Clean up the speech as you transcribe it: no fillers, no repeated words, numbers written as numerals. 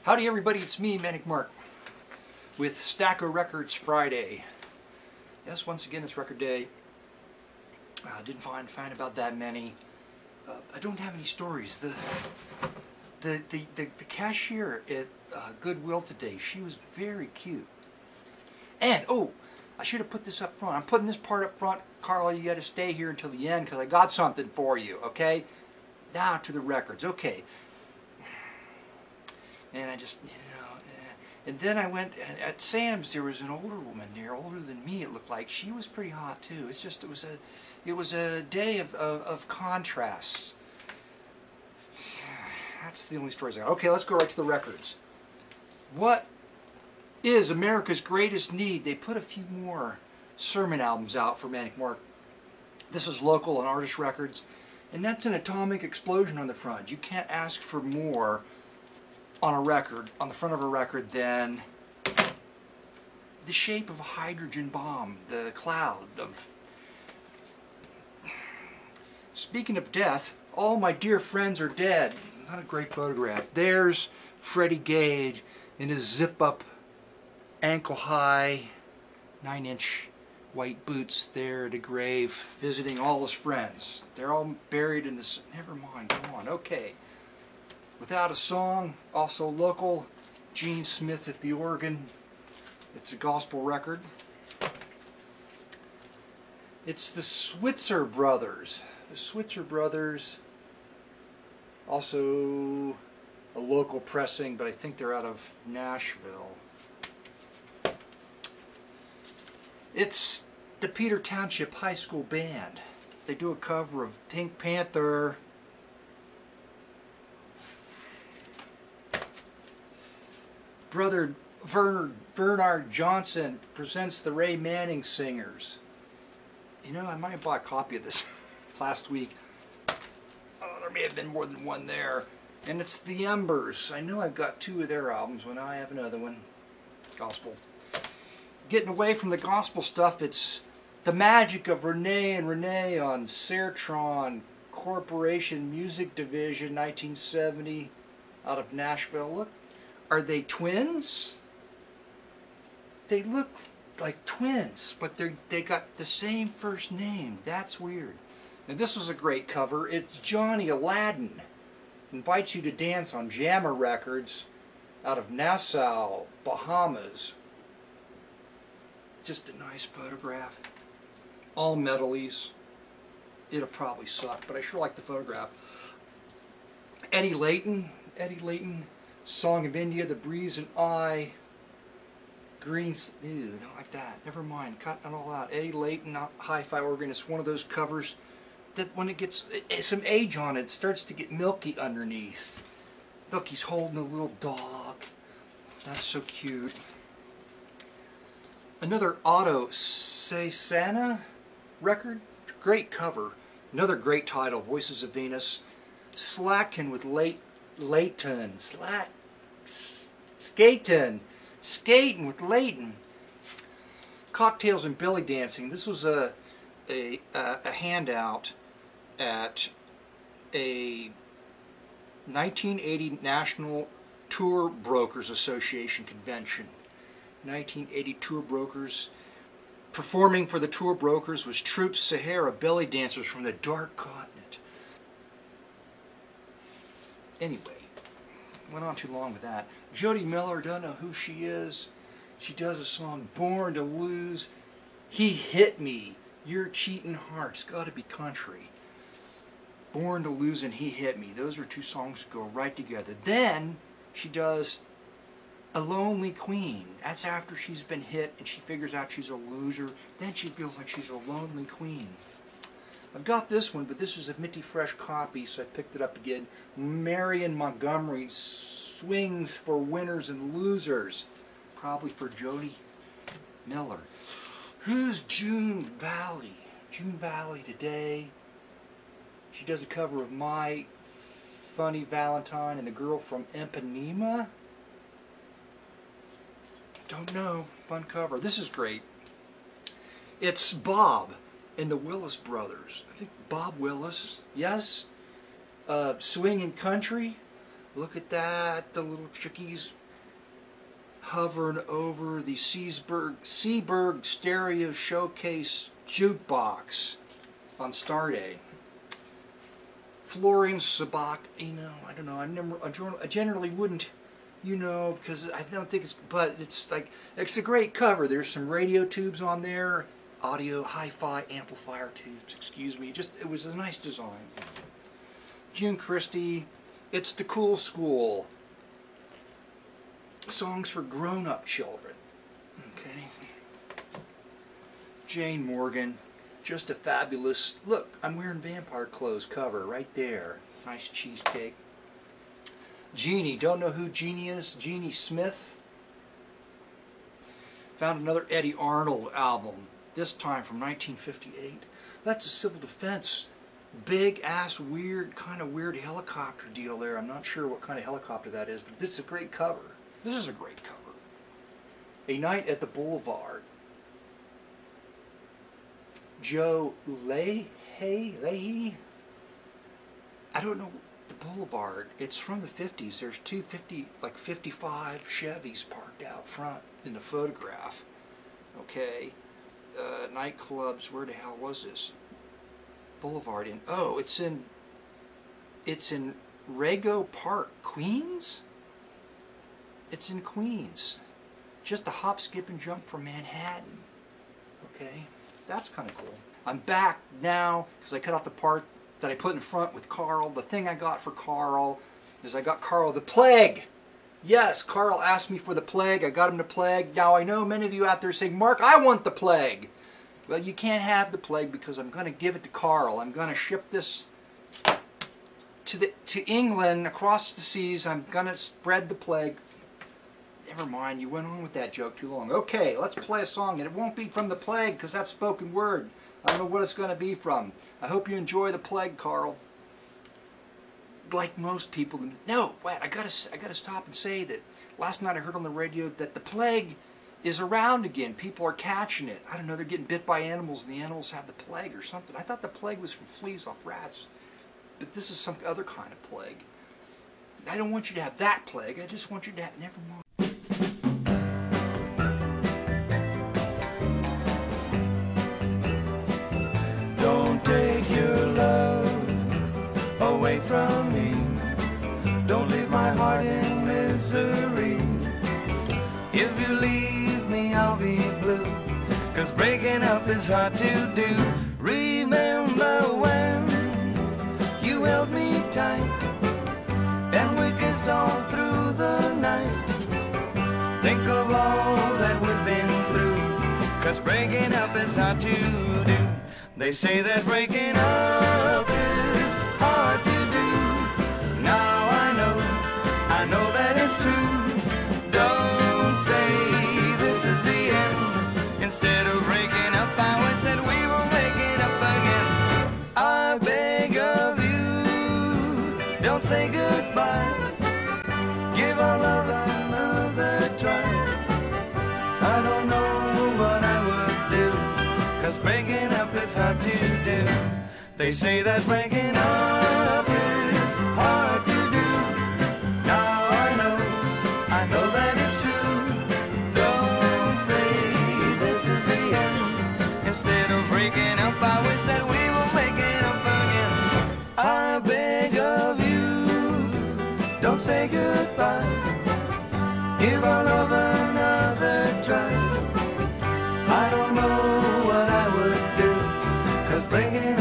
Howdy everybody, it's me, Manic Mark, with Stacko Records Friday. Yes, once again it's record day. Didn't find about that many. I don't have any stories. The cashier at Goodwill today, she was very cute. And, oh, I should have put this up front. I'm putting this part up front. Carla, you got to stay here until the end because I got something for you, okay? Now to the records, okay. And I just, and then I went, at Sam's there was an older woman there, older than me it looked like. She was pretty hot too. It's just, it was a day of contrasts. That's the only stories I got. Okay, let's go right to the records. What is America's greatest need? They put a few more sermon albums out for Manic Mark. This is local and artist records. And that's an atomic explosion on the front. You can't ask for more on a record, on the front of a record, than the shape of a hydrogen bomb, the cloud of... Speaking of death, all my dear friends are dead. Not a great photograph. There's Freddie Gage in his zip-up, ankle-high, 9-inch white boots there at a grave, visiting all his friends. They're all buried in this... Never mind, go on, okay. Without a Song, also local, Gene Smith at the organ. It's a gospel record. It's the Switzer Brothers. The Switzer Brothers, also a local pressing, but I think they're out of Nashville. It's the Peter Township High School Band. They do a cover of Pink Panther. Brother Bernard Johnson presents the Ray Manning Singers. You know, I might have bought a copy of this last week. Oh, there may have been more than one there. And it's the Embers. I know I've got two of their albums. Well, now I have another one. Gospel. Getting away from the gospel stuff, it's the magic of Renee and Renee on Sertron Corporation Music Division, 1970, out of Nashville. Look. Are they twins? They look like twins, but they got the same first name. That's weird. And this was a great cover. It's Johnny Aladdin. Invites you to dance on Jammer Records out of Nassau, Bahamas. Just a nice photograph. All metalies. It'll probably suck, but I sure like the photograph. Eddie Layton. Song of India, The Breeze and I, Greens, ew, don't like that, never mind, cut it all out. Eddie Layton, hi-fi organist, one of those covers that when it gets some age on it, it starts to get milky underneath. Look, he's holding a little dog. That's so cute. Another Otto Cesana record, great cover. Another great title, Voices of Venus. Slackin' with Layton, skating with Layton. Cocktails and Belly Dancing. This was a handout at a 1980 National Tour Brokers Association convention. 1980 Tour Brokers. Performing for the Tour Brokers was Troop Sahara, belly dancers from the Dark Continent. Anyway, went on too long with that. Jody Miller, don't know who she is. She does a song, Born to Lose. He Hit Me, Your Cheatin' Heart's Gotta Be Country. Born to Lose and He Hit Me. Those are two songs that go right together. Then she does A Lonely Queen. That's after she's been hit and she figures out she's a loser. Then she feels like she's a lonely queen. I've got this one, but this is a minty fresh copy, so I picked it up again. Marion Montgomery, Swings for Winners and Losers. Probably for Jody Miller. Who's June Valley? June Valley today. She does a cover of My Funny Valentine and the Girl from Ipanema. Don't know. Fun cover. This is great. It's Bob and the Willis Brothers. I think Bob Willis. Yes. Swinging Country. Look at that, the little chickies hovering over the Seaberg Stereo Showcase jukebox on Starday. Florian Sabak, you know, I don't know, I generally wouldn't, you know, because I don't think it's, but it's like, it's a great cover. There's some radio tubes on there, audio, hi-fi amplifier tubes, excuse me, just, it was a nice design. June Christie, It's the Cool School. Songs for grown-up children. Okay. Jane Morgan, Just a Fabulous, look, I'm wearing vampire clothes cover right there. Nice cheesecake. Jeannie, don't know who Jeannie is? Jeannie Smith. Found another Eddie Arnold album, this time from 1958. That's a Civil Defense, big ass weird, kind of weird helicopter deal there. I'm not sure what kind of helicopter that is, but it's a great cover. This is a great cover. A Night at the Boulevard. Joe Leahy? I don't know the Boulevard. It's from the 50s. There's 55 Chevys parked out front in the photograph. Okay. Nightclubs. Where the hell was this? Boulevard in. Oh, it's in Rego Park, Queens? It's in Queens. Just a hop, skip, and jump from Manhattan. Okay, that's kind of cool. I'm back now because I cut out the part that I put in front with Carl. The thing I got for Carl is I got Carl the Plague. Yes, Carl asked me for the Plague. I got him the Plague. Now I know many of you out there saying, Mark, I want the Plague. Well, you can't have the Plague because I'm going to give it to Carl. I'm going to ship this to England across the seas. I'm going to spread the Plague. Never mind, you went on with that joke too long. Okay, let's play a song, and it won't be from the Plague because that's spoken word. I don't know what it's going to be from. I hope you enjoy the Plague, Carl. Like most people, no, wait, I gotta stop and say that last night I heard on the radio that the Plague is around again. People are catching it. I don't know, they're getting bit by animals, and the animals have the Plague or something. I thought the Plague was from fleas off rats, but this is some other kind of plague. I don't want you to have that Plague. I just want you to have, never mind. Don't take your love away from me. Don't leave my heart in misery. If you leave me, I'll be blue, 'cause breaking up is hard to do. Remember when you held me tight and we kissed all through the night. Think of all that we've been through, 'cause breaking up is hard to do. They say that breaking up is hard to do. Now I know that it's true. Don't say this is the end. Instead of breaking up, I always said we will make it up again. I beg of you, don't say goodbye. Give our love another try. I don't know what I would do, 'cause breaking up is hard to do. They say that breaking up is hard to do. Now I know that it's true. Don't say this is the end. Instead of breaking up, I wish that we will make it up again. I beg of you, don't say goodbye. Give our love another try. I don't know what I would do, 'cause breaking